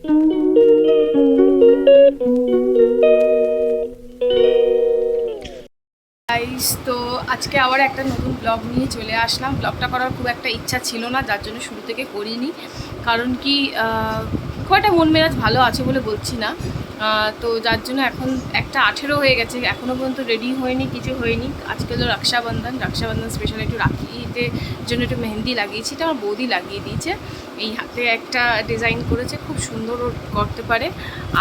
Guys, তো আজকে আবার একটা নতুন ব্লগ নিয়ে চলে আসলাম। ব্লগটা করার খুব একটা ইচ্ছা ছিল না, যার জন্য শুরু থেকে করিনি। কারণ কি খুব একটা মন মেজাজ ভালো আছে বলে বলছি না। তো যার জন্য এখন একটা 18 হয়ে গেছে, এখনও পর্যন্ত রেডি হয়নি, কিছু হয়নি। আজকে হলো রক্ষাবন্ধন স্পেশাল একটু রাখিতে জন্য একটু মেহেন্দি লাগিয়েছি, এটা আমার বৌদি লাগিয়ে দিয়েছে। এই হাতে একটা ডিজাইন করেছে, খুব সুন্দর করতে পারে।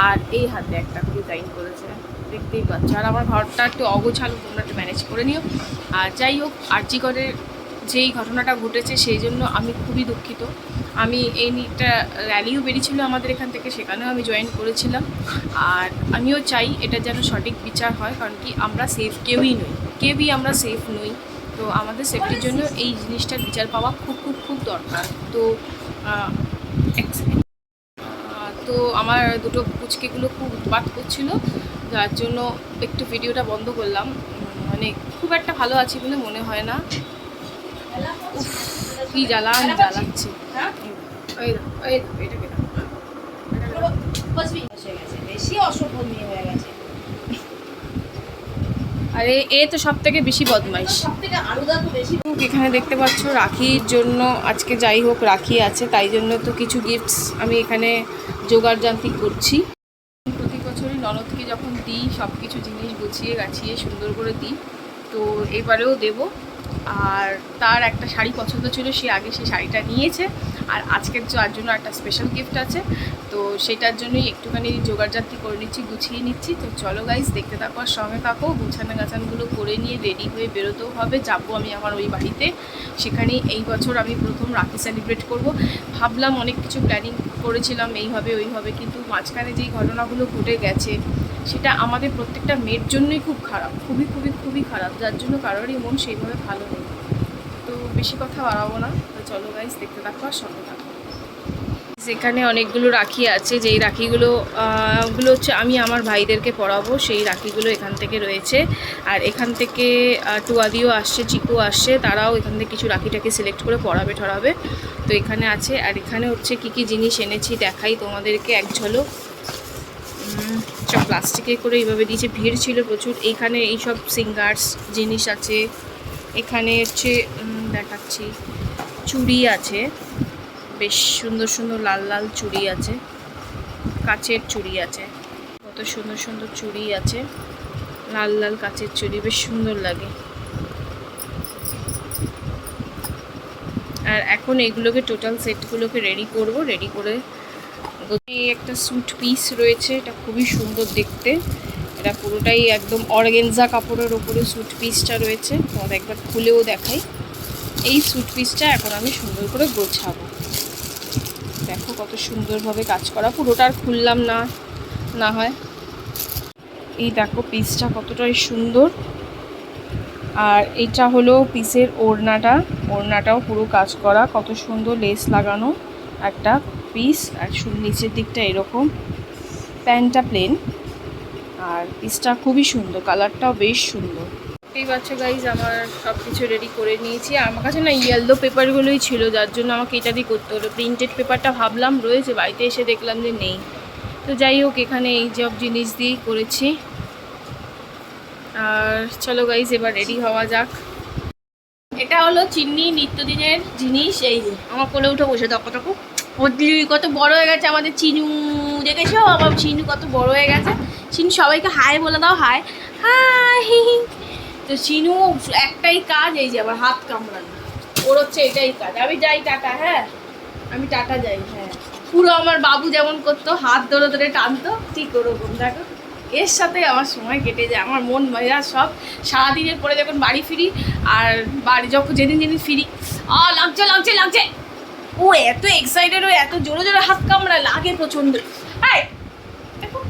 আর এই হাতে একটা ডিজাইন করেছে, দেখতেই পাচ্ছ। আর আমার ঘরটা একটু অগোছালো, তোমরা একটু ম্যানেজ করে নিও। আর যাই হোক, আরজিকরের যেই ঘটনাটা ঘটেছে সেই জন্য আমি খুবই দুঃখিত। আমি এই একটা র্যালিও বেরিয়েছিল আমাদের এখান থেকে, সেখানেও আমি জয়েন করেছিলাম। আর আমিও চাই এটা যেন সঠিক বিচার হয়, কারণ কি আমরা সেফ কেউই আমরা সেফ নই। তো আমাদের সেফটির জন্য এই জিনিসটার বিচার পাওয়া খুব খুব খুব দরকার। তো এক সেকেন্ড। তো আমার দুটো পুচকেগুলো খুব উৎপাত করছিল, যার জন্য একটু ভিডিওটা বন্ধ করলাম। মানে খুব একটা ভালো আছি বলে মনে হয় না। উফ, কি জ্বালাচ্ছে। আরে এ তো সব থেকে বেশি বদমাইশ। এখানে দেখতে পাচ্ছ রাখির জন্য আজকে, যাই হোক রাখি আছে, তাই জন্য তো কিছু গিফটস আমি এখানে জোগাড় যান্ত্রিক করছি। প্রতি বছরই ননদকে যখন দিই সব কিছু জিনিস গুছিয়ে গাছিয়ে সুন্দর করে দিই, তো এবারেও দেব। আর তার একটা শাড়ি পছন্দ ছিল, সে আগে সেই শাড়িটা নিয়েছে। আর আজকের যার জন্য একটা স্পেশাল গিফট আছে, তো সেটার জন্যই একটুখানি জোগাড়জাতি করে নিচ্ছি, গুছিয়ে নিচ্ছি। তো চলো গাইস, দেখতে থাকো আর সঙ্গে থাকো। গুছানো গাছানগুলো করে নিয়ে রেডি হয়ে বেরোতেও হবে, যাবো আমি আমার ওই বাড়িতে। সেখানেই এই বছর আমি প্রথম রাখি সেলিব্রেট করব। ভাবলাম অনেক কিছু প্ল্যানিং করেছিলাম এইভাবে ওইভাবে, কিন্তু মাঝখানে যেই ঘটনাগুলো ঘটে গেছে সেটা আমাদের প্রত্যেকটা মেয়ের জন্যই খুব খারাপ, খুবই খুবই খুবই খারাপ, যার জন্য কারোরই মন সেইভাবে ভালো নেই। তো বেশি কথা বাড়াবো না, তো চলো গাইস, দেখতে থাকো আর সঙ্গে থাকো। যেখানে অনেকগুলো রাখি আছে, যেই রাখিগুলো হচ্ছে আমি আমার ভাইদেরকে পরাবো, সেই রাখিগুলো এখান থেকে রয়েছে। আর এখান থেকে টুয়াদিও আসছে, চিকু আসছে, তারাও এখান থেকে কিছু রাখিটাকে সিলেক্ট করে পরাবে। তো এখানে আছে। আর এখানে হচ্ছে কি কি জিনিস এনেছি দেখাই তোমাদেরকে এক ঝলক। সব প্লাস্টিকে করে এইভাবে দিয়েছে, ভিড় ছিল প্রচুর। এইখানে এইসব সিঙ্গার্স জিনিস আছে। এখানে হচ্ছে দেখাচ্ছি, চুড়ি আছে, বেশ সুন্দর সুন্দর লাল লাল চুড়ি আছে, কাচের চুড়ি আছে, কত সুন্দর সুন্দর চুড়ি আছে, লাল লাল কাচের চুড়ি, বেশ সুন্দর লাগে। আর এখন এইগুলোকে টোটাল সেটগুলোকে রেডি করব, রেডি করে একটা স্যুট পিস রয়েছে, এটা খুবই সুন্দর দেখতে। এটা পুরোটাই একদম অর্গেনজা কাপড়ের ওপরে স্যুট পিসটা রয়েছে, তোমাদের একবার খুলেও দেখাই। এই স্যুট পিসটা এখন আমি সুন্দর করে গোছাবো। দেখো কত সুন্দরভাবে কাজ করা, পুরোটা আর খুললাম না, না হয়। এই দেখো পিসটা কতটাই সুন্দর। আর এটা হলো পিসের ওড়নাটাও পুরো কাজ করা, কত সুন্দর লেস লাগানো একটা পিস। আর নিচের দিকটা এরকম, প্যান্টটা প্লেন। আর পিসটা খুবই সুন্দর, কালারটাও বেশ সুন্দর। এই বাচ্চা গাইজ, আমার সব কিছু রেডি করে নিয়েছি। আমার কাছে না ইয়েলো পেপারগুলোই ছিল, যার জন্য আমাকে এটা দিয়ে করতে হলো। প্রিন্টেড পেপারটা ভাবলাম রয়েছে, বাড়িতে এসে দেখলাম যে নেই। তো যাই হোক, এখানে এই সব জিনিস দিয়েই করেছি। আর চলো গাইজ, এবার রেডি হওয়া যাক। এটা হলো চিন্নি নিত্যদিনের জিনিস। এই যে আমার কোলে উঠে বসে তকটকু কত বড় হয়ে গেছে আমাদের চিনু, দেখেছো আমার চিনু কত বড় হয়ে গেছে। চিনু সবাইকে হাই বলে দাও, হাই হাই। তো চিনু একটাই কাজ, এই যে আবার হাত কামড়ানো, ওর হচ্ছে এটাই কাজ। আমি যাই টাটা, হ্যাঁ আমি টাটা যাই, হ্যাঁ। পুরো আমার বাবু যেমন করতো, হাত ধরে ধরে টানতো, ঠিক ওরকম। দেখো এর সাথে আমার সময় কেটে যায়, আমার মন মেজাজ সব। সারাদিনের পরে যখন বাড়ি ফিরি, আর বাড়ি যখন যেদিন ফিরি, লাগছে লাগছে লাগছে, ও এত এক্সাইটেড, ও এত জোরে জোরে হাত কামড়ায়, লাগে প্রচণ্ড। দেখো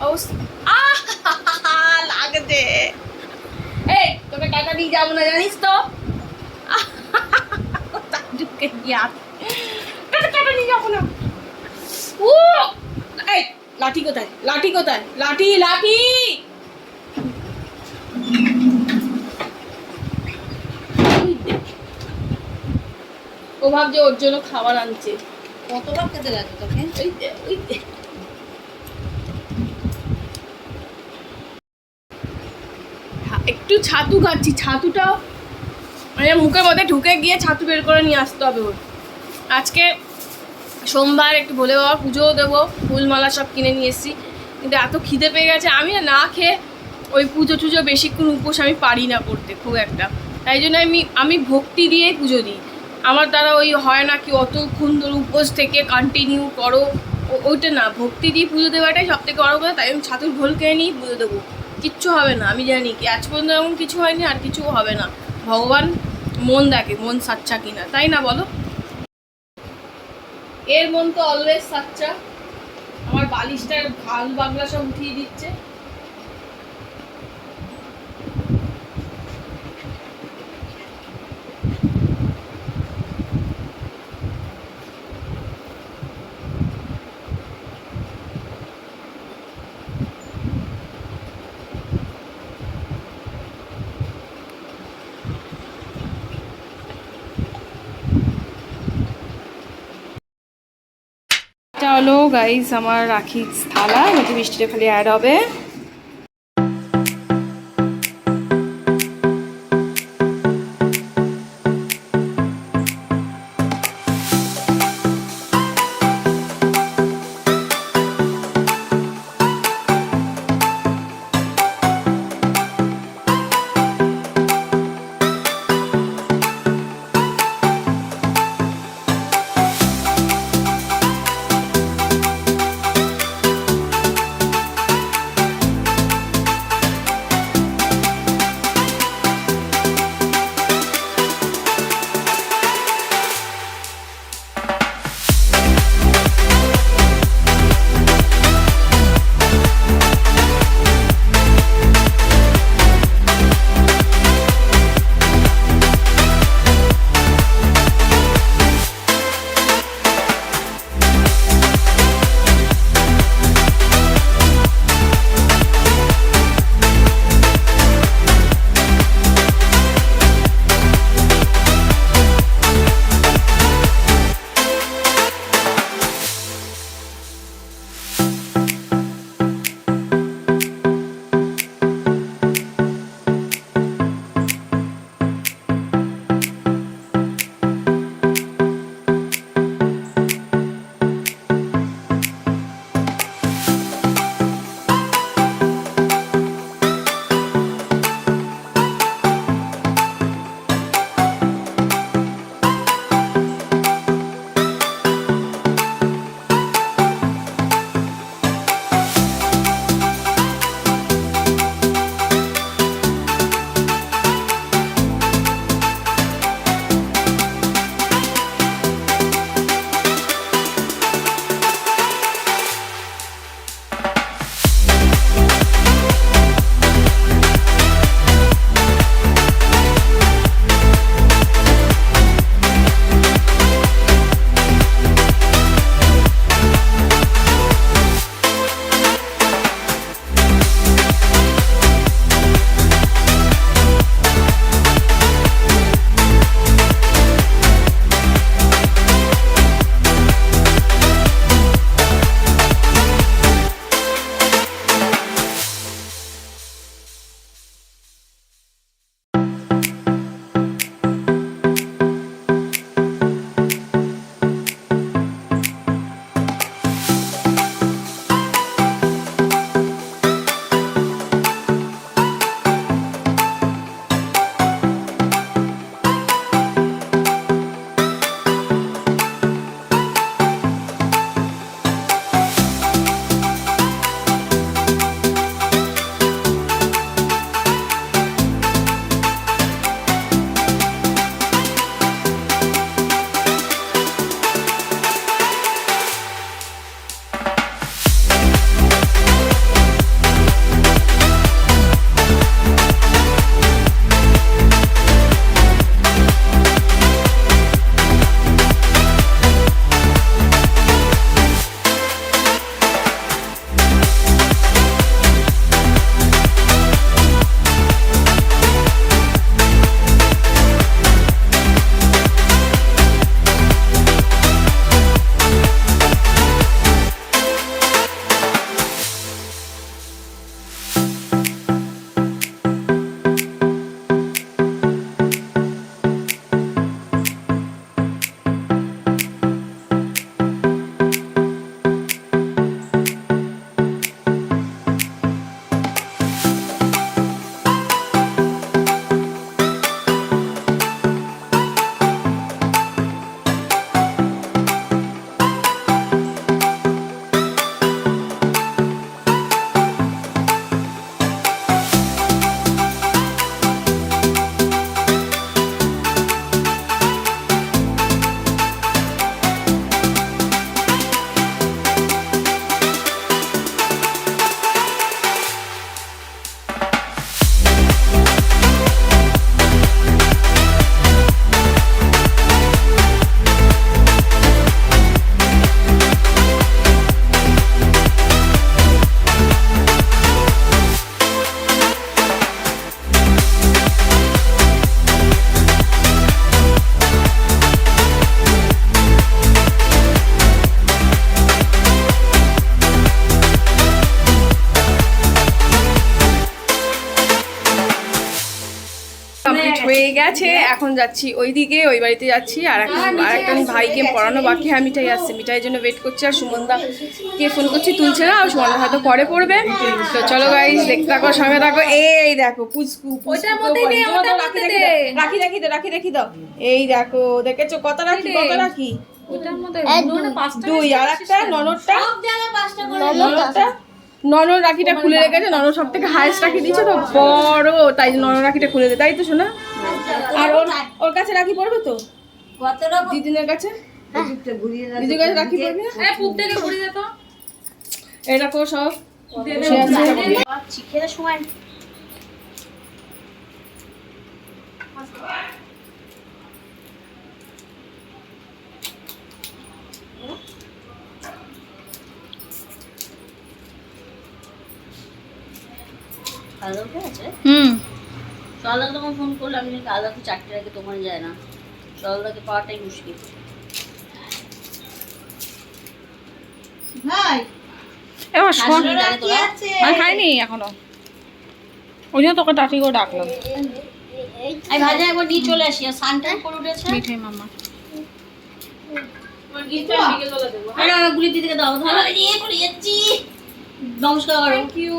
অবস্থা, লাগছে। এই তোকে টাকা দিয়ে যাবো না জানিস তো, টাকা নিয়ে যাবো না। ও এই লাঠি কোথায়, লাঠি কোথায়, লাঠি লাঠি। ও ভাবছে ওর জন্য খাবার আনছে। কতবার খেতে লাগে তোকে? ওই একটু ছাতু খাচ্ছি, ছাতুটাও মানে মুখের মধ্যে ঢুকে গিয়ে ছাতু বের করে নিয়ে আসতে হবে ওর। আজকে সোমবার, একটু ভোলে বাবা পুজোও দেবো, ফুলমালা সব কিনে নিয়ে এসেছি, কিন্তু এত খিদে পেয়ে গেছে আমি না খেয়ে ওই পুজো টুজো বেশিক্ষণ উপোস আমি পারি না করতে খুব একটা, তাই জন্য আমি ভক্তি দিয়েই পুজো দিই। আমার দ্বারা ওই হয় না কি অতক্ষণ ধরে উপোস থেকে কন্টিনিউ করো, ওইটা না, ভক্তি দিয়ে পুজো দেওয়াটাই সব থেকে বড় কথা। তাই আমি ছাতুর ঘোল খেয়ে নিই পুজো দেবো, কিচ্ছু হবে না। আমি জানি কি আজ পর্যন্ত এমন কিছু হয়নি, আর কিছুও হবে না। ভগবান মন দেখে, মন সাচ্চা কিনা, তাই না বলো? এর মন তো অলওয়েজ সাচ্চা। আমার বালিশটার ভাল বাগলা সব উঠিয়ে দিচ্ছে। এটা হলো গাইস আমার রাখির থালা, নাকি মিষ্টিটা খালি অ্যাড হবে। গেছে, এখন যাচ্ছি ওইদিকে, ওই বাড়িতে যাচ্ছি। আর একটা ভাইকে পড়ানো বাকি, হ্যাঁ মিঠাই আসছে, মিঠাইয়ের জন্য ওয়েট করছি। আর সুমনদা কে ফোন করছি তুলছে না, আর সুমনদা হয়তো পরে পড়বে। তো চলো গাইস, দেখতে থাকো, সঙ্গে থাকো। এই দেখো পুচকু, রাখি দাও। এই দেখো, দেখেছো কত রাখি, কত রাখি? দুই, আর একটা ননর রাখিটা খুলে রেখেছে। ননর সব থেকে হাইস্ট রাখি দিচ্ছে তো বড়, তাই ননর রাখিটা খুলে দে, তাই তো শোনা? আর ওর কাছে রাখি পড়বে তো দিদিনের কাছে, দিদির কাছে রাখি পড়বে। এটা কো সব সময় সকালবেলা তখন ফোন করলে আমি আলাদা তো 4টার আগে তোমার যায় না, সকালবেলাকে পাওয়াটাই মুশকিল। খাইনি এখনো, ওই জন্য তোকে টাটি করে ডাকলাম। আমি ভাজা একবার নিয়ে চলে আসি, আর সানটাইম করে উঠেছে মিঠাই মামা গুলি দিতে দাও, ধরো নিয়ে পড়ে যাচ্ছি। নমস্কার করো। Thank you.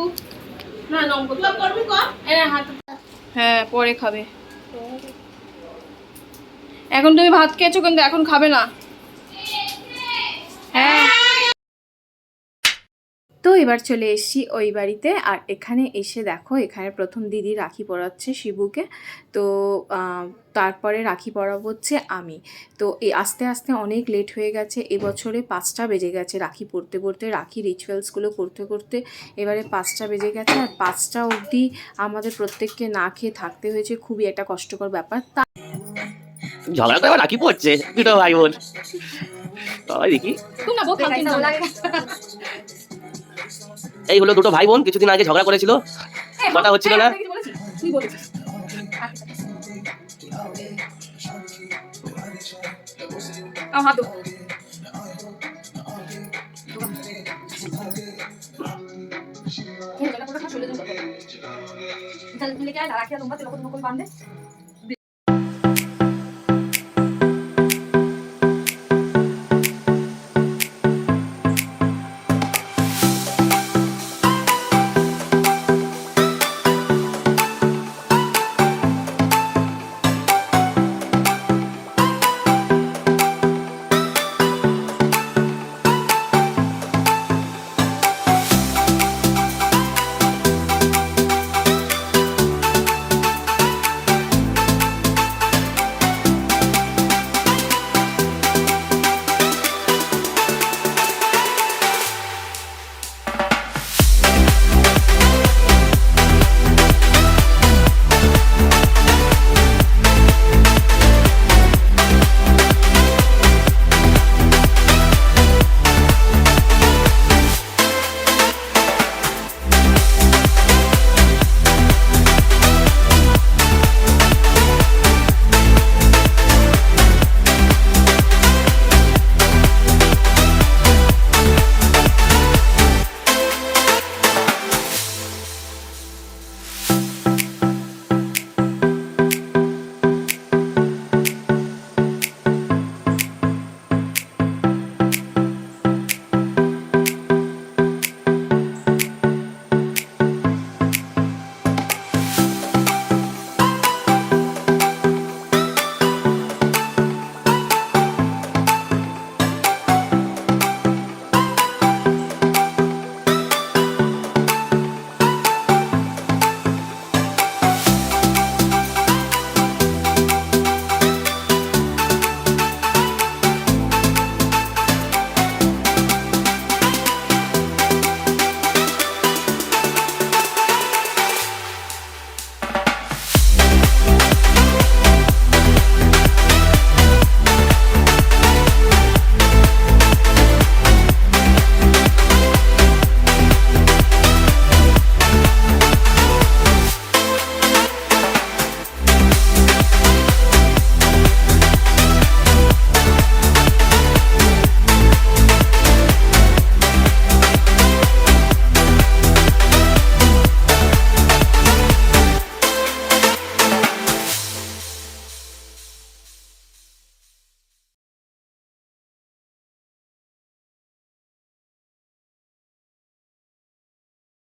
না নমস্কার করবি কর, হ্যাঁ পরে খাবে। এখন তুমি ভাত খেয়েছো কিন্তু এখন খাবে না। হ্যাঁ, তো এবার চলে এসেছি ওই বাড়িতে। আর এখানে এসে দেখো, এখানে প্রথম দিদি রাখি পরাচ্ছে শিবুকে। তো তারপরে রাখি পরাবো হচ্ছে আমি। তো এই আস্তে আস্তে অনেক লেট হয়ে গেছে, এবছরে 5টা বেজে গেছে রাখি পরতে পরতে, রাখি রিচুয়ালসগুলো করতে করতে এবারে 5টা বেজে গেছে। আর 5টা অবধি আমাদের প্রত্যেককে না খেয়ে থাকতে হয়েছে, খুবই একটা কষ্টকর ব্যাপার। ঝগড়া করে রাখি পড়ছে দুটো ভাই বোন, দেখি এই হলো দুটো ভাই বোন, কিছুদিন আগে ঝগড়া করেছিল, কথা হচ্ছিল না। চলে